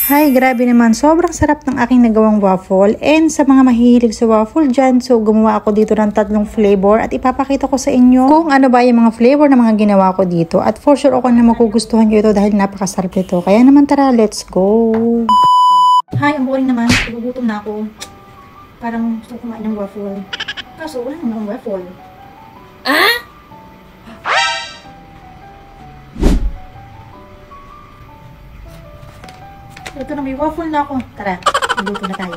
Hi, grabe naman. Sobrang sarap ng aking nagawang waffle. And sa mga mahihilig sa waffle dyan, so gumawa ako dito ng 3 flavor at ipapakita ko sa inyo kung ano ba yung mga flavor na mga ginawa ko dito. At for sure ako na magugustuhan nyo ito dahil napakasarap ito. Kaya naman tara, let's go! Hi, ang boring naman. Nagugutom na ako. Parang gusto kumain ng waffle. Kaso wala naman ng waffle. Ah? Ito na, may waffle na ako. Tara, magluto na tayo.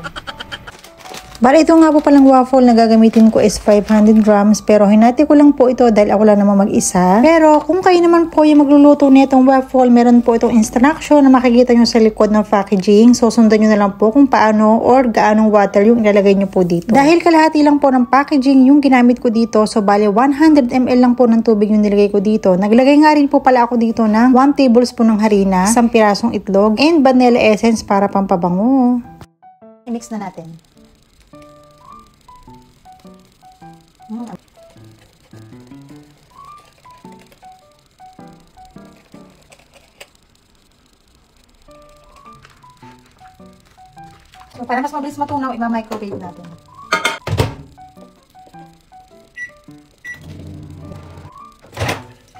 Bale, ito nga po palang waffle na gagamitin ko is 500 grams. Pero hinati ko lang po ito dahil ako lang naman mag-isa. Pero kung kayo naman po yung magluluto nitong waffle, meron po itong instruction na makikita nyo sa likod ng packaging. So, sundan nyo na lang po kung paano or gaanong water yung ilalagay nyo po dito. Dahil kalahati lang po ng packaging yung ginamit ko dito. So, bale 100 ml lang po ng tubig yung nilagay ko dito. Naglagay nga rin po pala ako dito ng 1 tablespoon ng harina, 1 pirasong itlog, and vanilla essence para pampabango. I-mix na natin. So, para mas mabilis matunaw, i-microwave natin.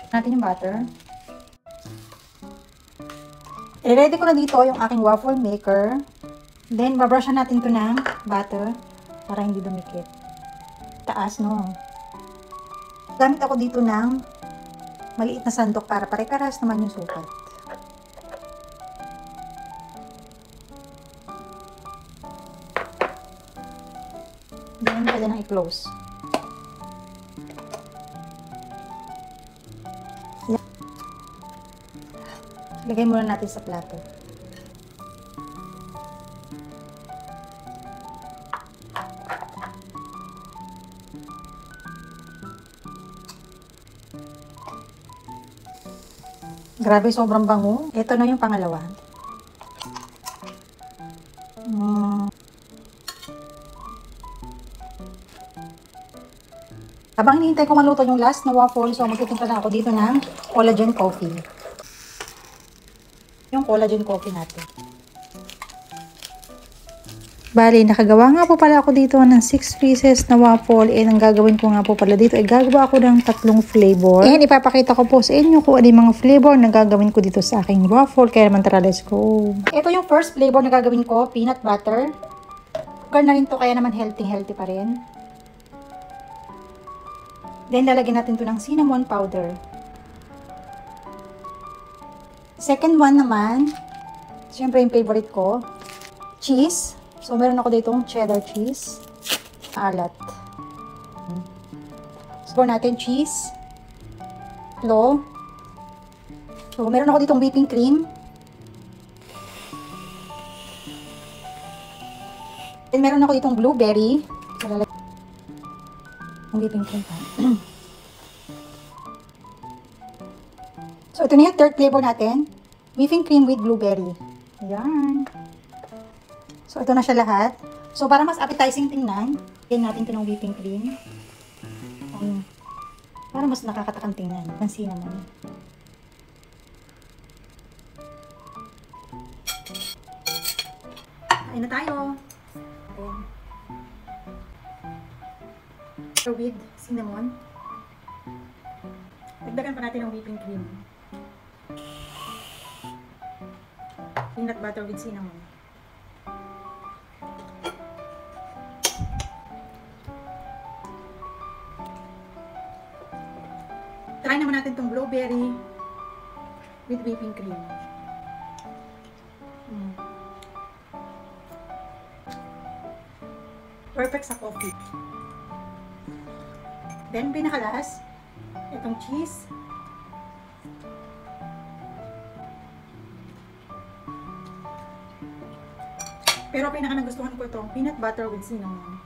Natin yung butter. I-ready ko na dito yung aking waffle maker. Then, babrushan natin ito ng butter para hindi dumikit. Taas, no? Gamit ako dito ng maliit na sandok para pare-paras naman yung sukat. Then, pwede nang i-close. Lagay muna natin sa plato. Grabe, sobrang bango. Ito na yung pangalawa. Habang hinihintay ko maluto yung last na waffle, so magtitimpla na ako dito ng collagen coffee. Yung collagen coffee natin. Bali, nakagawa nga po pala ako dito ng 6 pieces na waffle. And ang gagawin ko nga po pala dito ay gagawa ako ng 3 flavor. And ipapakita ko po sa inyo kung ano yung mga flavor na gagawin ko dito sa aking waffle. Kaya naman tara, let's go. Ito yung first flavor na gagawin ko, peanut butter. Sugar na rin to, kaya naman healthy pa rin. Then, lalagyan natin to ng cinnamon powder. Second one naman, syempre yung favorite ko, cheese. So, meron ako ditong cheddar cheese. Alat. So, natin cheese. Flo. So, meron ako ditong whipping cream. Then, meron ako ditong blueberry. So, lalagyan ng whipping cream pa. So, ito na yung third flavor natin. Whipping cream with blueberry. Ayan. So, ito na siya lahat. So, para mas appetizing tingnan, yan natin ito ng whipping cream. Para mas nakakatakang tingnan. Pansin naman. Kain na tayo. Ayan. So, with cinnamon. Dagdagan pa natin ng whipping cream. Peanut butter with cinnamon. Try naman natin itong blueberry with whipping cream. Perfect sa coffee. Then, pinakalas, itong cheese. Pero pinaka nagustuhan ko itong peanut butter with cinnamon.